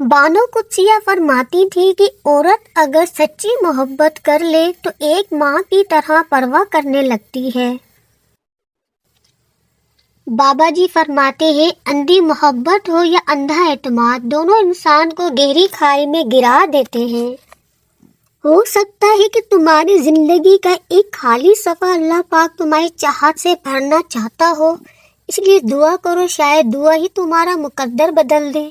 بانو قدسیہ فرماتی تھی کہ عورت اگر سچی محبت کر لے تو ایک ماں کی طرح پرواہ کرنے لگتی ہے۔ بابا جی فرماتے ہیں اندھی محبت ہو یا اندھا اعتماد، دونوں انسان کو گہری کھائی میں گرا دیتے ہیں۔ ہو سکتا ہے کہ تمہاری زندگی کا ایک خالی صفحہ اللہ پاک تمہاری چاہت سے بھرنا چاہتا ہو، اس لیے دعا کرو، شاید دعا ہی تمہارا مقدر بدل دے۔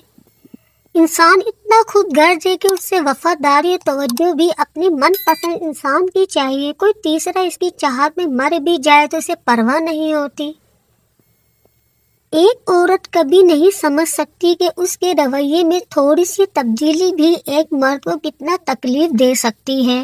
انسان اتنا خود غرض ہے کہ اس سے وفاداری اور توجہ بھی اپنے من پسند انسان کی چاہیے، کوئی تیسرا اس کی چاہت میں مر بھی جائے تو اسے پرواہ نہیں ہوتی۔ ایک عورت کبھی نہیں سمجھ سکتی کہ اس کے رویے میں تھوڑی سی تبدیلی بھی ایک مرد کو کتنا تکلیف دے سکتی ہے۔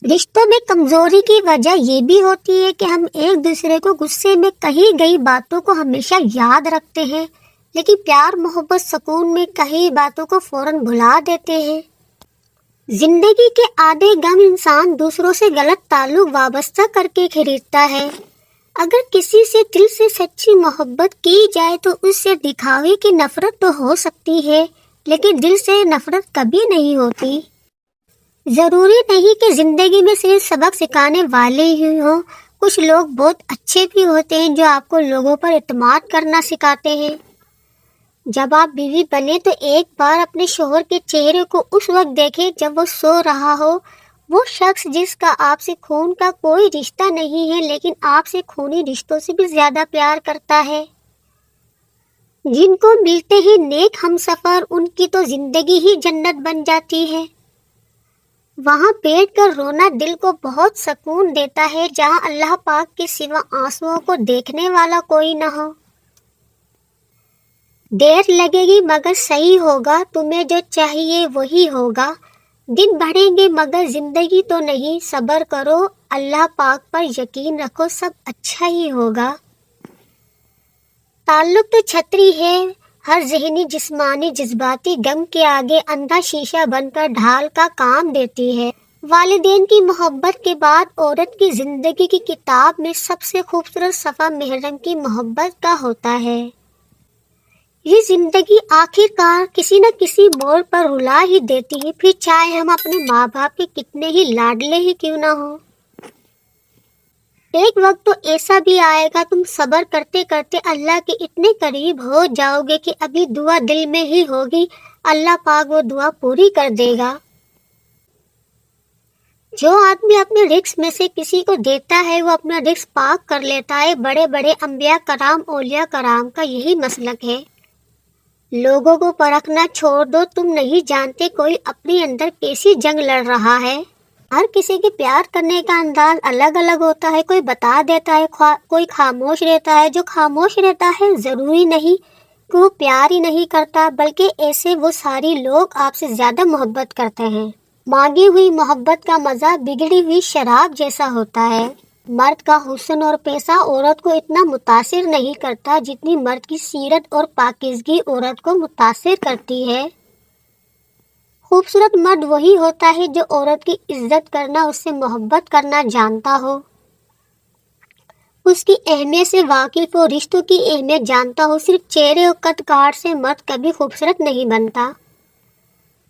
رشتوں میں کمزوری کی وجہ یہ بھی ہوتی ہے کہ ہم ایک دوسرے کو غصے میں کہی گئی باتوں کو ہمیشہ یاد رکھتے ہیں، لیکن پیار محبت سکون میں کہی باتوں کو فوراً بھلا دیتے ہیں۔ زندگی کے آدھے غم انسان دوسروں سے غلط تعلق وابستہ کر کے خریدتا ہے۔ اگر کسی سے دل سے سچی محبت کی جائے تو اس سے دکھاوے کی نفرت تو ہو سکتی ہے، لیکن دل سے نفرت کبھی نہیں ہوتی۔ ضروری نہیں کہ زندگی میں صرف سبق سکھانے والے ہی ہوں، کچھ لوگ بہت اچھے بھی ہوتے ہیں جو آپ کو لوگوں پر اعتماد کرنا سکھاتے ہیں۔ جب آپ بیوی بنے تو ایک بار اپنے شوہر کے چہرے کو اس وقت دیکھیں جب وہ سو رہا ہو، وہ شخص جس کا آپ سے خون کا کوئی رشتہ نہیں ہے لیکن آپ سے خونی رشتوں سے بھی زیادہ پیار کرتا ہے۔ جن کو ملتے ہی نیک ہمسفر، ان کی تو زندگی ہی جنت بن جاتی ہے۔ وہاں بیٹھ کر رونا دل کو بہت سکون دیتا ہے جہاں اللہ پاک کے سوا آنسوؤں کو دیکھنے والا کوئی نہ ہو۔ دیر لگے گی مگر صحیح ہوگا، تمہیں جو چاہیے وہی ہوگا۔ دن بڑھیں گے مگر زندگی تو نہیں، صبر کرو، اللہ پاک پر یقین رکھو، سب اچھا ہی ہوگا۔ تعلق تو چھتری ہے، ہر ذہنی جسمانی جذباتی غم کے آگے اندھا شیشہ بن کر ڈھال کا کام دیتی ہے۔ والدین کی محبت کے بعد عورت کی زندگی کی کتاب میں سب سے خوبصورت صفحہ محرم کی محبت کا ہوتا ہے۔ یہ زندگی آخر کار کسی نہ کسی موڑ پر رلا ہی دیتی ہے، پھر چاہے ہم اپنے ماں باپ کے کتنے ہی لاڈلے ہی کیوں نہ ہوں۔ ایک وقت تو ایسا بھی آئے گا تم صبر کرتے کرتے اللہ کے اتنے قریب ہو جاؤ گے کہ ابھی دعا دل میں ہی ہوگی، اللہ پاک وہ دعا پوری کر دے گا۔ جو آدمی اپنے رزق میں سے کسی کو دیتا ہے وہ اپنا رزق پاک کر لیتا ہے۔ بڑے بڑے انبیاء کرام اولیاء کرام کا یہی مسلک ہے۔ لوگوں کو پرکھنا چھوڑ دو، تم نہیں جانتے کوئی اپنے اندر کیسی جنگ لڑ رہا ہے۔ ہر کسی کے پیار کرنے کا انداز الگ الگ ہوتا ہے، کوئی بتا دیتا ہے، کوئی خاموش رہتا ہے۔ جو خاموش رہتا ہے ضروری نہیں کہ وہ پیار ہی نہیں کرتا، بلکہ ایسے وہ ساری لوگ آپ سے زیادہ محبت کرتے ہیں۔ مانگی ہوئی محبت کا مزہ بگڑی ہوئی شراب جیسا ہوتا ہے۔ مرد کا حسن اور پیسہ عورت کو اتنا متاثر نہیں کرتا جتنی مرد کی سیرت اور پاکیزگی عورت کو متاثر کرتی ہے۔ خوبصورت مرد وہی ہوتا ہے جو عورت کی عزت کرنا، اس سے محبت کرنا جانتا ہو، اس کی اہمیت سے واقف ہو، رشتوں کی اہمیت جانتا ہو۔ صرف چہرے اور قد کاٹ سے مرد کبھی خوبصورت نہیں بنتا۔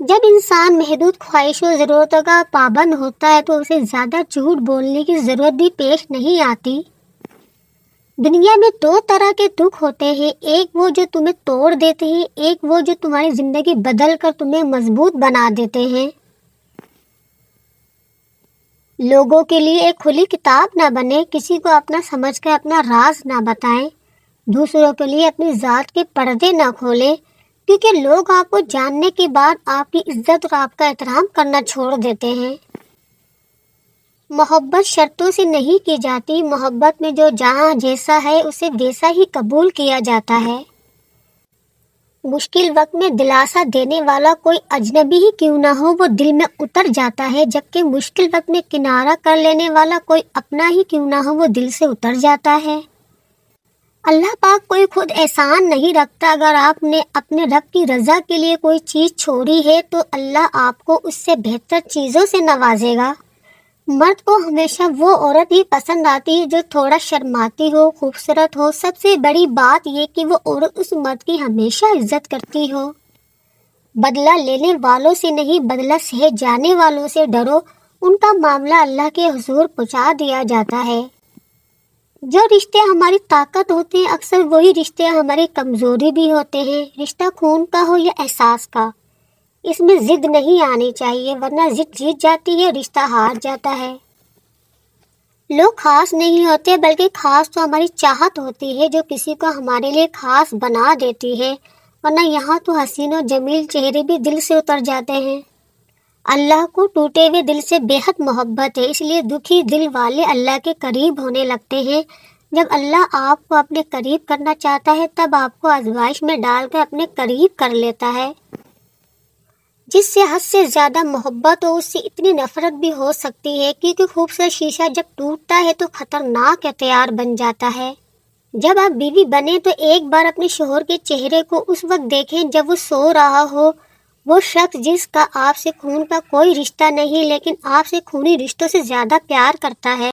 جب انسان محدود خواہشوں اور ضرورتوں کا پابند ہوتا ہے تو اسے زیادہ جھوٹ بولنے کی ضرورت بھی پیش نہیں آتی۔ دنیا میں دو طرح کے دکھ ہوتے ہیں، ایک وہ جو تمہیں توڑ دیتے ہیں، ایک وہ جو تمہاری زندگی بدل کر تمہیں مضبوط بنا دیتے ہیں۔ لوگوں کے لیے ایک کھلی کتاب نہ بنے، کسی کو اپنا سمجھ کر اپنا راز نہ بتائیں، دوسروں کے لیے اپنی ذات کے پردے نہ کھولیں، کیونکہ لوگ آپ کو جاننے کے بعد آپ کی عزت اور آپ کا احترام کرنا چھوڑ دیتے ہیں۔ محبت شرطوں سے نہیں کی جاتی، محبت میں جو جہاں جیسا ہے اسے ویسا ہی قبول کیا جاتا ہے۔ مشکل وقت میں دلاسا دینے والا کوئی اجنبی ہی کیوں نہ ہو وہ دل میں اتر جاتا ہے، جبکہ مشکل وقت میں کنارہ کر لینے والا کوئی اپنا ہی کیوں نہ ہو وہ دل سے اتر جاتا ہے۔ اللہ پاک کوئی خود احسان نہیں رکھتا، اگر آپ نے اپنے رب کی رضا کے لیے کوئی چیز چھوڑی ہے تو اللہ آپ کو اس سے بہتر چیزوں سے نوازے گا۔ مرد کو ہمیشہ وہ عورت ہی پسند آتی ہے جو تھوڑا شرماتی ہو، خوبصورت ہو، سب سے بڑی بات یہ کہ وہ عورت اس مرد کی ہمیشہ عزت کرتی ہو۔ بدلہ لینے والوں سے نہیں، بدلہ سہے جانے والوں سے ڈرو، ان کا معاملہ اللہ کے حضور پہنچا دیا جاتا ہے۔ جو رشتے ہماری طاقت ہوتے ہیں اکثر وہی رشتے ہماری کمزوری بھی ہوتے ہیں، رشتہ خون کا ہو یا احساس کا، اس میں ضد نہیں آنی چاہیے، ورنہ ضد جیت جاتی ہے، رشتہ ہار جاتا ہے۔ لوگ خاص نہیں ہوتے، بلکہ خاص تو ہماری چاہت ہوتی ہے جو کسی کو ہمارے لیے خاص بنا دیتی ہے، ورنہ یہاں تو حسین و جمیل چہرے بھی دل سے اتر جاتے ہیں۔ اللہ کو ٹوٹے ہوئے دل سے بے حد محبت ہے، اس لیے دکھی دل والے اللہ کے قریب ہونے لگتے ہیں۔ جب اللہ آپ کو اپنے قریب کرنا چاہتا ہے تب آپ کو آزمائش میں ڈال کر اپنے قریب کر لیتا ہے۔ جس سے حد سے زیادہ محبت ہو اس سے اتنی نفرت بھی ہو سکتی ہے، کیونکہ خوبصورت شیشہ جب ٹوٹتا ہے تو خطرناک ہتھیار بن جاتا ہے۔ جب آپ بیوی بنے تو ایک بار اپنے شوہر کے چہرے کو اس وقت دیکھیں جب وہ سو رہا ہو، وہ شخص جس کا آپ سے خون کا کوئی رشتہ نہیں لیکن آپ سے خونی رشتوں سے زیادہ پیار کرتا ہے۔